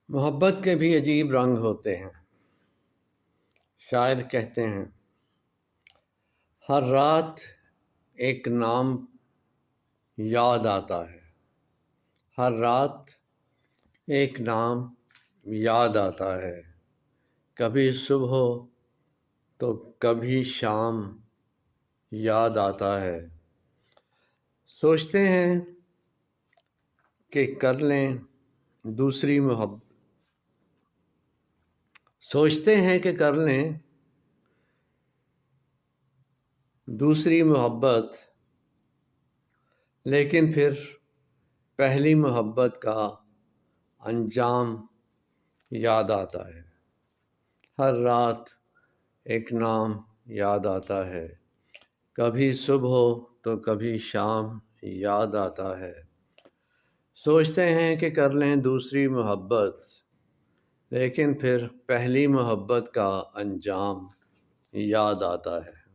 محبت کے بھی عجیب رنگ ہوتے ہیں۔ شاعر کہتے ہیں، ہر رات ایک نام یاد آتا ہے، ہر رات ایک نام یاد آتا ہے، کبھی صبح ہو تو کبھی شام یاد آتا ہے۔ سوچتے ہیں کہ کر لیں دوسری محبت، سوچتے ہیں کہ کر لیں دوسری محبت، لیکن پھر پہلی محبت کا انجام یاد آتا ہے۔ ہر رات ایک نام یاد آتا ہے، کبھی صبح ہو تو کبھی شام یاد آتا ہے۔ سوچتے ہیں کہ کر لیں دوسری محبت، لیکن پھر پہلی محبت کا انجام یاد آتا ہے۔